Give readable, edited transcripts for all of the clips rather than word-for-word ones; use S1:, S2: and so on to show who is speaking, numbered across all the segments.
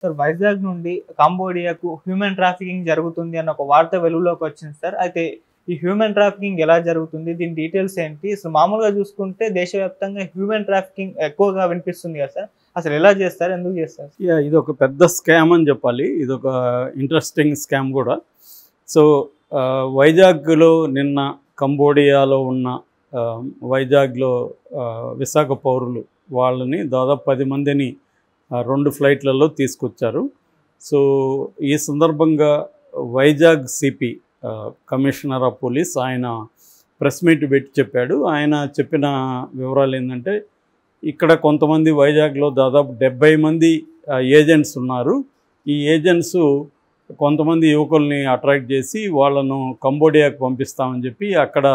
S1: Sir Vizag నుండి కంబోడియాకు human trafficking జరుగుతుంది అన్న ఒక వార్త వెలుగులోకి వచ్చింది సార్. అయితే ఈ హ్యూమన్ ట్రాఫికింగ్ ఎలా జరుగుతుంది? దీని డీటెయిల్స్ ఏంటి? అసలు మామూలుగా చూసుకుంటే దేశవ్యాప్తంగా హ్యూమన్ ట్రాఫికింగ్ ఎక్కువగా వినిపిస్తుంది కదా సార్. అసలు ఎలా చేస్తారు? ఎందుకు చేస్తారు?
S2: ఇది ఒక పెద్ద స్కామ్ అని చెప్పాలి. ఇది ఒక ఇంట్రెస్టింగ్ స్కామ్ కూడా. సో వైజాగ్లో నిన్న కంబోడియాలో ఉన్న వైజాగ్లో విశాఖ పౌరులు వాళ్ళని దాదాపు 10 మందిని 2 ఫ్లైట్లలో తీసుకొచ్చారు. సో ఈ సందర్భంగా Vizag CP commissioner of police ఆయన ప్రెస్ మీట్ పెట్టి చెప్పాడు. ఆయన చెప్పిన వివరాలు ఏంటంటే, ఇక్కడ కొంతమంది వైజాగ్లో దాదాపు 70 మంది ఏజెంట్స్ ఉన్నారు. ఈ ఏజెంట్స్ కొంతమంది యువకుల్ని అట్రాక్ట్ చేసి వాళ్ళను కంబోడియాకు పంపిస్తామని చెప్పి అక్కడ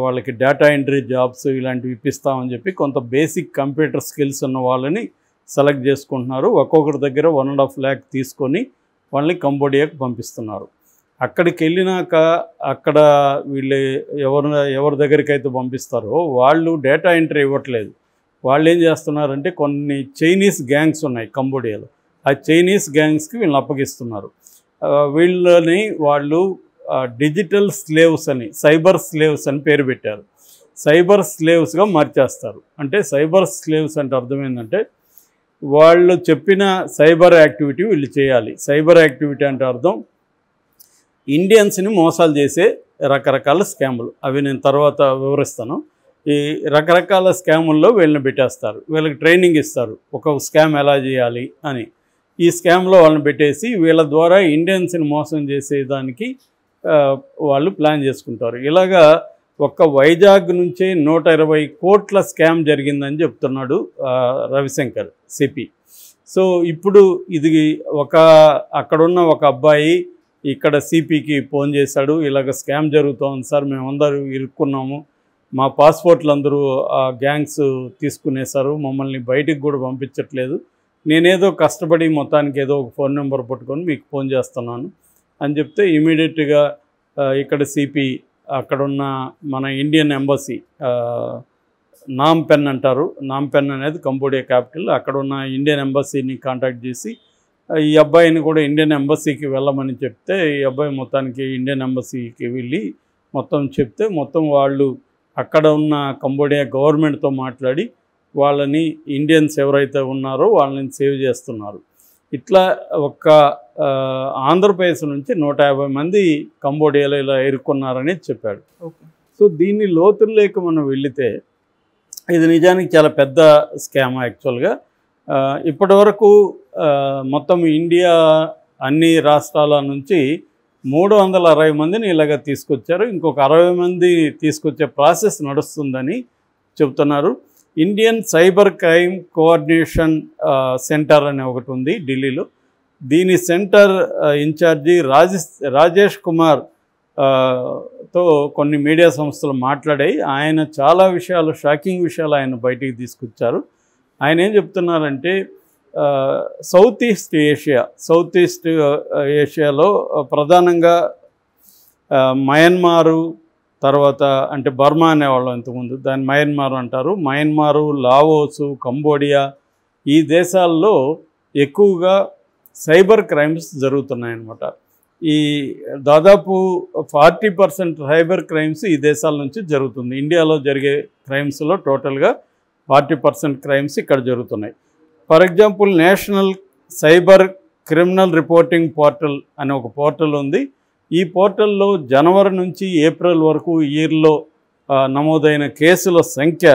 S2: వాళ్ళకి డేటా ఎంట్రీ జాబ్స్ ఇలాంటివి ఇప్పిస్తామని చెప్పి కొంత బేసిక్ కంప్యూటర్ స్కిల్స్ ఉన్న వాళ్ళని సెలెక్ట్ చేసుకుంటున్నారు. ఒక్కొక్కరి దగ్గర 1.5 lakh తీసుకొని వాళ్ళని కంబోడియాకు పంపిస్తున్నారు. అక్కడికి వెళ్ళినాక అక్కడ వీళ్ళు ఎవరి దగ్గరికి అయితే పంపిస్తారో వాళ్ళు డేటా ఎంట్రీ ఇవ్వట్లేదు. వాళ్ళు ఏం చేస్తున్నారంటే, కొన్ని చైనీస్ గ్యాంగ్స్ ఉన్నాయి కంబోడియాలో, ఆ చైనీస్ గ్యాంగ్స్కి వీళ్ళని అప్పగిస్తున్నారు. వీళ్ళని వాళ్ళు డిజిటల్ స్లేవ్స్ అని, సైబర్ స్లేవ్స్ అని పేరు పెట్టారు. సైబర్ స్లేవ్స్గా మార్చేస్తారు. అంటే సైబర్ స్లేవ్స్ అంటే అర్థం ఏంటంటే, వాళ్ళు చెప్పిన సైబర్ యాక్టివిటీ వీళ్ళు చేయాలి. సైబర్ యాక్టివిటీ అంటే అర్థం ఇండియన్స్ని మోసాలు చేసే రకరకాల స్కాములు. అవి నేను తర్వాత వివరిస్తాను. ఈ రకరకాల స్కాముల్లో వీళ్ళని పెట్టేస్తారు. వీళ్ళకి ట్రైనింగ్ ఇస్తారు, ఒక స్కామ్ ఎలా చేయాలి అని. ఈ స్కామ్లో వాళ్ళని పెట్టేసి వీళ్ళ ద్వారా ఇండియన్స్ని మోసం చేసేదానికి వాళ్ళు ప్లాన్ చేసుకుంటారు. ఇలాగా ఒక్క వైజాగ్ నుంచే 120 కోట్ల స్కామ్ జరిగిందని చెప్తున్నాడు రవిశంకర్ సిపి. సో ఇప్పుడు ఇది అక్కడున్న ఒక అబ్బాయి ఇక్కడ సిపికి ఫోన్ చేశాడు. ఇలాగ స్కామ్ జరుగుతోంది సార్, మేమందరూ ఇరుక్కున్నాము, మా పాస్పోర్ట్లు అందరూ ఆ గ్యాంగ్స్ తీసుకునేశారు, మమ్మల్ని బయటికి కూడా పంపించట్లేదు, నేనేదో కష్టపడి మొత్తానికి ఏదో ఒక ఫోన్ నెంబర్ పట్టుకొని మీకు ఫోన్ చేస్తున్నాను అని చెప్తే ఇమీడియట్గా ఇక్కడ సిపి అక్కడున్న మన ఇండియన్ ఎంబసీ, నాంపెన్ అంటారు, నాంపెన్ అనేది కంబోడియా క్యాపిటల్, అక్కడున్న ఇండియన్ ఎంబసీని కాంటాక్ట్ చేసి ఈ అబ్బాయిని కూడా ఇండియన్ ఎంబసీకి వెళ్ళమని చెప్తే, ఈ అబ్బాయి మొత్తానికి ఇండియన్ ఎంబసీకి వెళ్ళి మొత్తం చెప్తే, మొత్తం వాళ్ళు అక్కడ ఉన్న కంబోడియా గవర్నమెంట్తో మాట్లాడి వాళ్ళని ఇండియన్స్ ఎవరైతే ఉన్నారో వాళ్ళని సేవ్ చేస్తున్నారు. ఇట్లా ఆంధ్రప్రదేశ్ నుంచి 150 మంది కంబోడియాలో ఇలా ఇరుక్కున్నారని చెప్పాడు. సో దీన్ని లోతుల్లోకి మనం వెళితే ఇది నిజానికి చాలా పెద్ద స్కామ్. యాక్చువల్గా ఇప్పటి వరకు మొత్తం ఇండియా అన్ని రాష్ట్రాల నుంచి 360 మందిని ఇలాగ తీసుకొచ్చారు. ఇంకొక 60 మంది తీసుకొచ్చే ప్రాసెస్ నడుస్తుందని చెబుతున్నారు. Indian cyber crime coordination centre అనే ఒకటి ఉంది ఢిల్లీలో. దీని సెంటర్ ఇన్ఛార్జి రాజేష్ కుమార్ తో కొన్ని మీడియా సంస్థలు మాట్లాడాయి. ఆయన చాలా విషయాలు, షాకింగ్ విషయాలు ఆయన బయటికి తీసుకొచ్చారు. ఆయన ఏం చెప్తున్నారంటే, సౌత్ ఈస్ట్ ఏషియాలో ప్రధానంగా మయన్మారు, తర్వాత అంటే బర్మా అనేవాళ్ళం ఇంతకుముందు, దాన్ని మయన్మారు అంటారు. మయన్మారు, లావోసు, కంబోడియా ఈ దేశాల్లో ఎక్కువగా సైబర్ క్రైమ్స్ జరుగుతున్నాయన్నమాట. ఈ దాదాపు 40% సైబర్ క్రైమ్స్ ఈ దేశాల నుంచి జరుగుతుంది. ఇండియాలో జరిగే క్రైమ్స్లో టోటల్గా 40% క్రైమ్స్ ఇక్కడ జరుగుతున్నాయి. For example, national cyber criminal reporting portal అనే ఒక పోర్టల్ ఉంది. ఈ పోర్టల్లో జనవరి నుంచి ఏప్రిల్ వరకు ఇయర్లో నమోదైన కేసుల సంఖ్య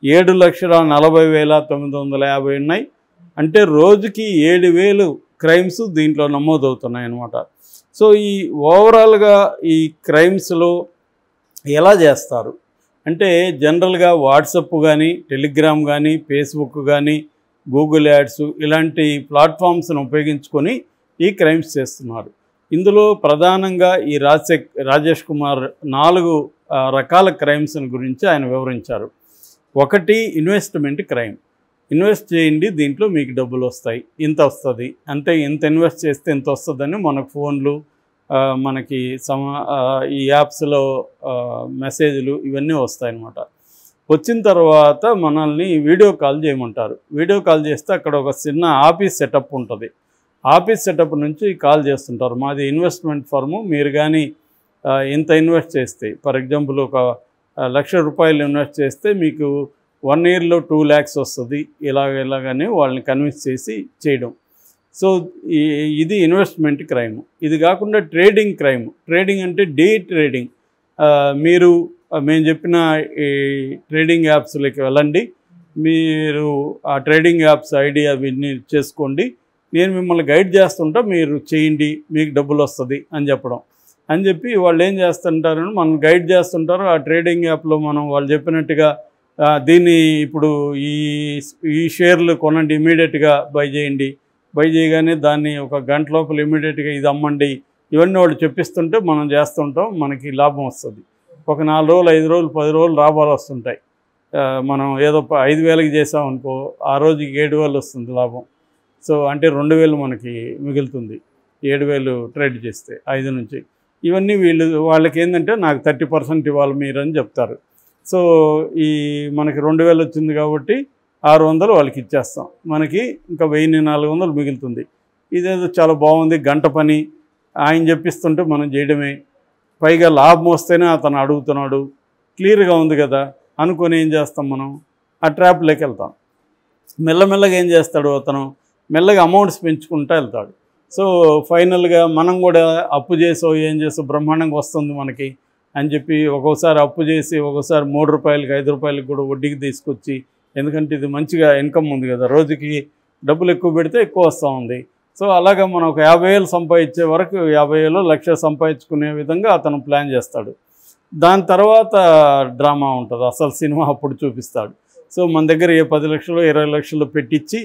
S2: 7,40,950 ఉన్నాయి. అంటే రోజుకి 7,000 క్రైమ్స్ దీంట్లో నమోదవుతున్నాయి అన్నమాట. సో ఈ ఓవరాల్గా ఈ క్రైమ్స్లో ఎలా చేస్తారు అంటే, జనరల్గా వాట్సప్ కానీ, టెలిగ్రామ్ కానీ, ఫేస్బుక్ కానీ, గూగుల్ యాడ్స్ ఇలాంటి ప్లాట్ఫామ్స్ను ఉపయోగించుకొని ఈ క్రైమ్స్ చేస్తున్నారు. ఇందులో ప్రధానంగా ఈ రాజేష్ కుమార్ 4 రకాల క్రైమ్స్ గురించి ఆయన వివరించారు. ఒకటి, ఇన్వెస్ట్మెంట్ క్రైమ్. ఇన్వెస్ట్ చేయండి, దీంట్లో మీకు డబ్బులు వస్తాయి, ఇంత వస్తుంది, అంటే ఇంత ఇన్వెస్ట్ చేస్తే ఇంత వస్తుందని మనకు ఫోన్లు, మనకి ఈ యాప్స్లో మెసేజ్లు ఇవన్నీ వస్తాయన్నమాట. వచ్చిన తర్వాత మనల్ని వీడియో కాల్ చేయమంటారు. వీడియో కాల్ చేస్తే అక్కడ ఒక చిన్న ఆఫీస్ సెటప్ ఉంటుంది. ఆఫీస్ సెటప్ నుంచి కాల్ చేస్తుంటారు, మాది ఇన్వెస్ట్మెంట్ ఫర్ము, మీరు కానీ ఇంత ఇన్వెస్ట్ చేస్తే, ఫర్ ఎగ్జాంపుల్ ఒక ₹1,00,000 ఇన్వెస్ట్ చేస్తే మీకు 1 ఇయర్లో 2 lakhs వస్తుంది, ఇలాగని వాళ్ళని కన్విన్స్ చేసి చేయడం. సో ఇది ఇన్వెస్ట్మెంట్ క్రైమ్. ఇది కాకుండా ట్రేడింగ్ క్రైమ్. ట్రేడింగ్ అంటే డే ట్రేడింగ్. మీరు మేము చెప్పిన ఈ ట్రేడింగ్ యాప్స్లోకి వెళ్ళండి, మీరు ఆ ట్రేడింగ్ యాప్స్ ఐడి అవన్నీ చేసుకోండి, నేను మిమ్మల్ని గైడ్ చేస్తుంటా, మీరు చేయండి, మీకు డబ్బులు వస్తుంది అని చెప్పడం. అని చెప్పి వాళ్ళు ఏం చేస్తుంటారని మనం గైడ్ చేస్తుంటారు. ఆ ట్రేడింగ్ యాప్లో మనం వాళ్ళు చెప్పినట్టుగా దీన్ని ఇప్పుడు ఈ షేర్లు కొనండి, ఇమీడియట్గా బై చేయండి, బై చేయగానే దాన్ని ఒక గంట లోపల ఇమీడియట్గా ఇది అమ్మండి, ఇవన్నీ వాళ్ళు చెప్పిస్తుంటే మనం చేస్తుంటాం, మనకి లాభం వస్తుంది. ఒక 4 రోజులు 5 రోజులు 10 రోజులు లాభాలు వస్తుంటాయి. మనం ఏదో 5,000కి చేసామనుకో, ఆ రోజుకి 7,000 వస్తుంది లాభం. సో అంటే 2,000 మనకి మిగులుతుంది 7,000 ట్రేడ్ చేస్తే 5 నుంచి. ఇవన్నీ వాళ్ళకి ఏంటంటే నాకు 30% ఇవ్వాలి మీరు అని చెప్తారు. సో మనకి 2,000 వచ్చింది కాబట్టి 600 వాళ్ళకి ఇచ్చేస్తాం, మనకి ఇంకా 1,400 మిగులుతుంది. ఇదేదో చాలా బాగుంది, గంట పని, ఆయన చెప్పిస్తుంటే మనం చేయడమే, పైగా లాభం వస్తేనే అతను అడుగుతున్నాడు, క్లియర్గా ఉంది కదా అనుకొని ఏం చేస్తాం, మనం ఆ ట్రాప్లోకి వెళ్తాం. మెల్లమెల్లగా ఏం చేస్తాడు అతను, మెల్లగా అమౌంట్స్ పెంచుకుంటూ వెళ్తాడు. సో ఫైనల్గా మనం కూడా అప్పు చేసో ఏం చేసో బ్రహ్మాండంగా వస్తుంది మనకి అని చెప్పి ఒక్కోసారి అప్పు చేసి ఒక్కోసారి ₹3, ₹5 కూడా వడ్డీకి తీసుకొచ్చి, ఎందుకంటే ఇది మంచిగా ఇన్కమ్ ఉంది కదా, రోజుకి డబ్బులు ఎక్కువ పెడితే ఎక్కువ వస్తూ ఉంది. సో అలాగా మనం ఒక 50,000 సంపాదించే వరకు 50,000 1,00,000 సంపాదించుకునే విధంగా అతను ప్లాన్ చేస్తాడు. దాని తర్వాత డ్రామా ఉంటుంది, అసలు సినిమా అప్పుడు చూపిస్తాడు. సో మన దగ్గర 10 లక్షలు 20 లక్షలు పెట్టించి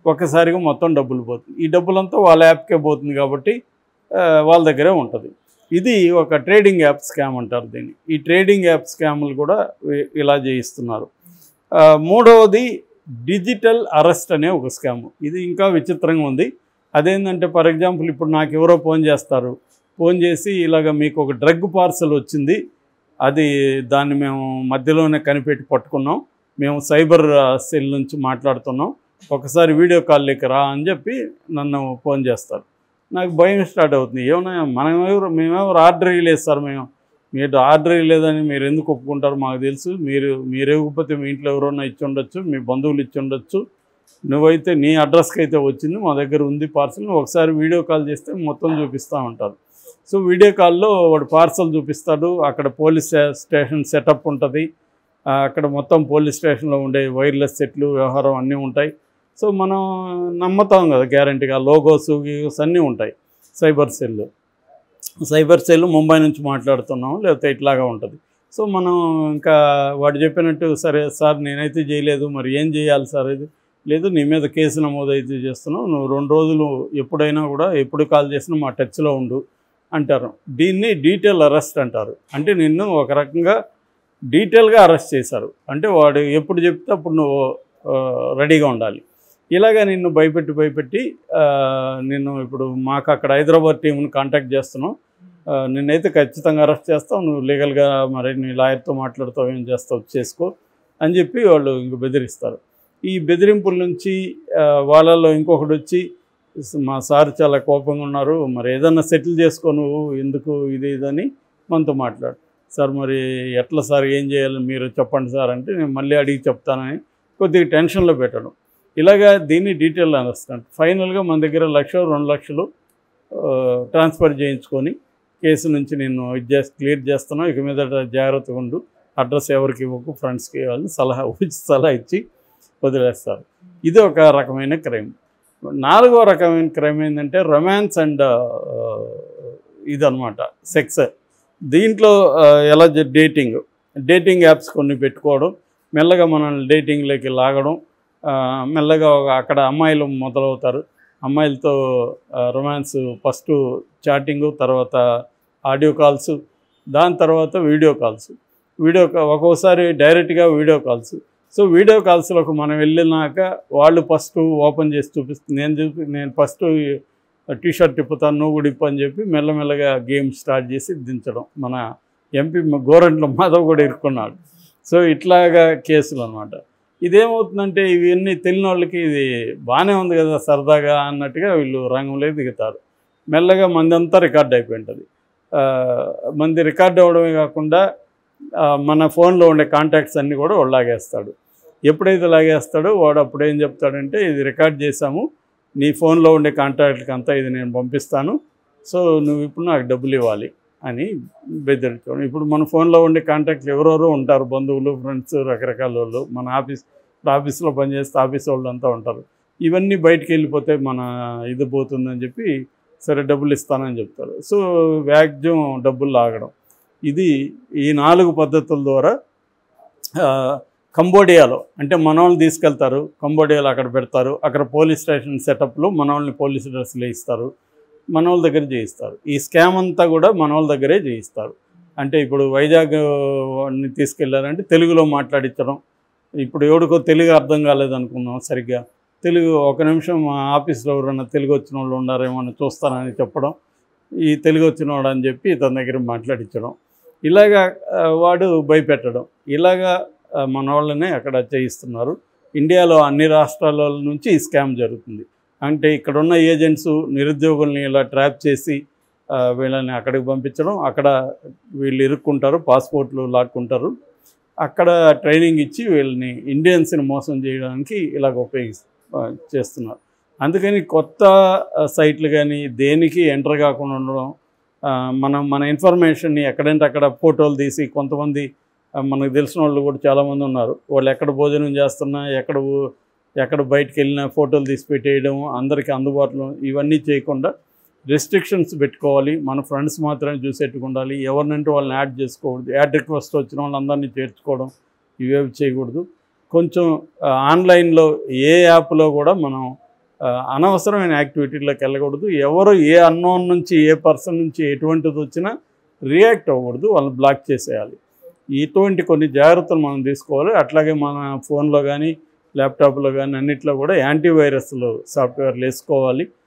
S2: ఒక్కసారిగా మొత్తం డబ్బులు పోతుంది. ఈ డబ్బులంతా వాళ్ళ యాప్కే పోతుంది కాబట్టి వాళ్ళ దగ్గరే ఉంటుంది. ఇది ఒక ట్రేడింగ్ యాప్ స్కామ్ అంటారు దీన్ని. ఈ ట్రేడింగ్ యాప్ స్కామ్లు కూడా ఇలా చేయిస్తున్నారు. మూడవది డిజిటల్ అరెస్ట్ అనే ఒక స్కామ్. ఇది ఇంకా విచిత్రంగా ఉంది. అదేంటంటే ఫర్ ఎగ్జాంపుల్ ఇప్పుడు నాకు ఎవరో ఫోన్ చేస్తారు, ఫోన్ చేసి ఇలాగ మీకు ఒక డ్రగ్ పార్సల్ వచ్చింది, దాన్ని మేము మధ్యలోనే కనిపెట్టి పట్టుకున్నాం, మేము సైబర్ సెల్ నుంచి మాట్లాడుతున్నాం, ఒకసారి వీడియో కాల్లోకి రా అని చెప్పి నన్ను ఫోన్ చేస్తారు. నాకు భయం స్టార్ట్ అవుతుంది. ఏమన్నా మేమెవరు ఆర్డర్ ఇవ్వలేదు సార్, మీరు ఆర్డర్ ఇవ్వలేదని మీరు ఎందుకు ఒప్పుకుంటారు, మాకు తెలుసు, మీరు ఇవ్వకపోతే మీ ఇంట్లో ఎవరైనా ఇచ్చి ఉండొచ్చు, మీ బంధువులు ఇచ్చి ఉండొచ్చు, నువ్వైతే నీ అడ్రస్కి అయితే వచ్చింది, మా దగ్గర ఉంది పార్సల్, ఒకసారి వీడియో కాల్ చేస్తే మొత్తం చూపిస్తూ ఉంటారు. సో వీడియో కాల్లో వాడు పార్సల్ చూపిస్తాడు, అక్కడ పోలీస్ స్టేషన్ సెటప్ ఉంటుంది, అక్కడ మొత్తం పోలీస్ స్టేషన్లో ఉండే వైర్లెస్ సెట్లు వ్యవహారం అన్నీ ఉంటాయి. సో మనం నమ్ముతాం కదా గ్యారంటీగా, లోగోస్ అన్నీ ఉంటాయి. సైబర్ సెల్ ముంబై నుంచి మాట్లాడుతున్నాం లేకపోతే ఇట్లాగా ఉంటుంది. సో మనం ఇంకా వాడు చెప్పినట్టు సరే సార్ నేనైతే చేయలేదు, మరి ఏం చేయాలి సార్, ఇది లేదు నీ మీద కేసు నమోదైతే చేస్తున్నావు, నువ్వు 2 రోజులు ఎప్పుడైనా కూడా ఎప్పుడు కాల్ చేసినా మా టచ్లో ఉండు అంటారు. దీన్ని డీటెయిల్ అరెస్ట్ అంటారు. అంటే నిన్ను ఒక రకంగా డీటెయిల్గా అరెస్ట్ చేశారు, అంటే వాడు ఎప్పుడు చెప్తే అప్పుడు నువ్వు రెడీగా ఉండాలి. ఇలాగా నిన్ను భయపెట్టి నిన్ను ఇప్పుడు మాకు అక్కడ హైదరాబాద్ టీంని కాంటాక్ట్ చేస్తున్నావు, నిన్నైతే ఖచ్చితంగా అరెస్ట్ చేస్తావు, నువ్వు లీగల్గా మరి నీ లాయర్తో మాట్లాడుతావు, ఏం చేస్తావు చేసుకో అని చెప్పి వాళ్ళు ఇంక బెదిరిస్తారు. ఈ బెదిరింపుల నుంచి వాళ్ళల్లో ఇంకొకటి వచ్చి, మా సార్ చాలా కోపంగా ఉన్నారు, మరి ఏదన్నా సెటిల్ చేసుకో, నువ్వు ఎందుకు ఇదని మనతో మాట్లాడు. సార్ మరి ఎట్లా సార్, ఏం చేయాలి మీరు చెప్పండి సార్ అంటే, నేను మళ్ళీ అడిగి చెప్తానని కొద్దిగా టెన్షన్లో పెట్టడం. ఇలాగా దీన్ని డీటెయిల్ అరెస్ట్. ఫైనల్గా మన దగ్గర 1,00,000 2 లక్షలు ట్రాన్స్ఫర్ చేయించుకొని కేసు నుంచి నేను క్లియర్ చేస్తున్నాను, ఇక మీద జాగ్రత్తగా ఉండు, అడ్రస్ ఎవరికి ఇవ్వకు, ఫ్రెండ్స్కి ఇవ్వాలని సలహా ఇచ్చి వదిలేస్తారు. ఇది ఒక రకమైన క్రైమ్. 4వ రకమైన క్రైమ్ ఏంటంటే రొమాన్స్ అండ్ ఇదనమాట సెక్స్. దీంట్లో ఎలా డేటింగ్ యాప్స్ కొన్ని పెట్టుకోవడం, మెల్లగా మనల్ని డేటింగ్లోకి లాగడం, మెల్లగా అక్కడ అమ్మాయిలు మొదలవుతారు, అమ్మాయిలతో రొమాన్స్, ఫస్ట్ చాటింగు, తర్వాత ఆడియో కాల్స్, దాని తర్వాత వీడియో కాల్స్, ఒక్కోసారి డైరెక్ట్గా వీడియో కాల్స్. సో వీడియో కాల్స్లోకి మనం వెళ్ళినాక వాళ్ళు ఫస్ట్ ఓపెన్ చేసి చూపిస్తుంది, నేను ఫస్ట్ టీషర్ట్ తిప్పుతాను, నువ్వు కూడా ఇప్పు అని చెప్పి మెల్లమెల్లగా గేమ్ స్టార్ట్ చేసి దించడం. మన ఎంపీ గోరంట్ల మాధవ్ కూడా ఇరుక్కున్నాడు. సో ఇట్లాగా కేసులు అనమాట. ఇదేమవుతుందంటే ఇవన్నీ తెలియని వాళ్ళకి ఇది బాగానే ఉంది కదా సరదాగా అన్నట్టుగా వీళ్ళు రంగంలోకి దిగుతారు. మెల్లగా మందంతా రికార్డ్ అయిపోయి ఉంటుంది. మంది రికార్డ్ అవ్వడమే కాకుండా మన ఫోన్లో ఉండే కాంటాక్ట్స్ అన్నీ కూడా వాడు లాగేస్తాడు. ఎప్పుడైతే లాగేస్తాడో వాడు అప్పుడు ఏం చెప్తాడంటే, ఇది రికార్డ్ చేశాము, నీ ఫోన్లో ఉండే కాంటాక్ట్కి అంతా ఇది నేను పంపిస్తాను, సో నువ్వు ఇప్పుడు నాకు డబ్బులు ఇవ్వాలి అని బెదిరించడం. ఇప్పుడు మన ఫోన్లో ఉండే కాంటాక్ట్లు ఎవరెవరో ఉంటారు, బంధువులు, ఫ్రెండ్స్, రకరకాల వాళ్ళు, మన ఆఫీస్లో పనిచేస్తే ఆఫీస్ వాళ్ళు అంతా ఉంటారు. ఇవన్నీ బయటికి వెళ్ళిపోతే మన ఇది పోతుందని చెప్పి సరే డబ్బులు ఇస్తానని చెప్తారు. సో వ్యాజ్యం డబ్బులు లాగడం, ఇది ఈ 4 పద్ధతుల ద్వారా కంబోడియాలో అంటే మనోళ్ళని తీసుకెళ్తారు, కంబోడియాలో అక్కడ పెడతారు, అక్కడ పోలీస్ స్టేషన్ సెటప్లో మనోళ్ళని పోలీస్ డ్రెస్సులు వేయిస్తారు, మనోళ్ళ దగ్గర చేయిస్తారు. ఈ స్కామ్ అంతా కూడా మనోళ్ళ దగ్గరే చేయిస్తారు. అంటే ఇప్పుడు వైజాగ్ని తీసుకెళ్లారంటే తెలుగులో మాట్లాడించడం. ఇప్పుడు ఎవడికో తెలుగు అర్థం కాలేదనుకున్నాం సరిగ్గా, తెలుగు ఒక నిమిషం మా ఆఫీస్లో ఎవరైనా తెలుగు వచ్చిన వాళ్ళు ఉన్నారేమో అని చూస్తానని చెప్పడం, ఈ తెలుగు వచ్చిన వాడు అని చెప్పి తన దగ్గర మాట్లాడించడం, ఇలాగా వాడు భయపెట్టడం, ఇలాగా మన వాళ్ళనే అక్కడ చేయిస్తున్నారు. ఇండియాలో అన్ని రాష్ట్రాల నుంచి ఈ స్కామ్ జరుగుతుంది. అంటే ఇక్కడున్న ఏజెంట్స్ నిరుద్యోగుల్ని ఇలా ట్రాప్ చేసి వీళ్ళని అక్కడికి పంపించడం, అక్కడ వీళ్ళు ఇరుక్కుంటారు, పాస్పోర్ట్లు లాక్కుంటారు, అక్కడ ట్రైనింగ్ ఇచ్చి వీళ్ళని ఇండియన్స్ని మోసం చేయడానికి ఇలాగ చేస్తున్నారు. అందుకని కొత్త సైట్లు కానీ దేనికి ఎంటర్ కాకుండా ఉండడం, మన ఇన్ఫర్మేషన్ని ఎక్కడంటే అక్కడ ఫోటోలు తీసి, కొంతమంది మనకు తెలిసిన వాళ్ళు కూడా చాలామంది ఉన్నారు, వాళ్ళు ఎక్కడ భోజనం చేస్తున్నా, ఎక్కడ బయటకు వెళ్ళినా ఫోటోలు తీసి పెట్టేయడం, అందరికీ అందుబాటులో, ఇవన్నీ చేయకుండా రెస్ట్రిక్షన్స్ పెట్టుకోవాలి. మన ఫ్రెండ్స్ మాత్రమే చూసేట్టుకు ఉండాలి. ఎవరినంటే వాళ్ళని యాడ్ చేసుకోకూడదు. యాడ్ రిక్వెస్ట్ వచ్చిన వాళ్ళందరినీ చేర్చుకోవడం, ఇవేవి చేయకూడదు. కొంచెం ఆన్లైన్లో ఏ యాప్లో కూడా మనం అనవసరమైన యాక్టివిటీలోకి వెళ్ళకూడదు. ఎవరు ఏ అన్నోన్ నుంచి ఏ పర్సన్ నుంచి ఎటువంటిది వచ్చినా రియాక్ట్ అవ్వకూడదు, వాళ్ళని బ్లాక్ చేసేయాలి. ఇటువంటి కొన్ని జాగ్రత్తలు మనం తీసుకోవాలి. అట్లాగే మన ఫోన్లో కానీ ల్యాప్టాప్లో కానీ అన్నిట్లో కూడా యాంటీవైరస్లు సాఫ్ట్వేర్లు వేసుకోవాలి.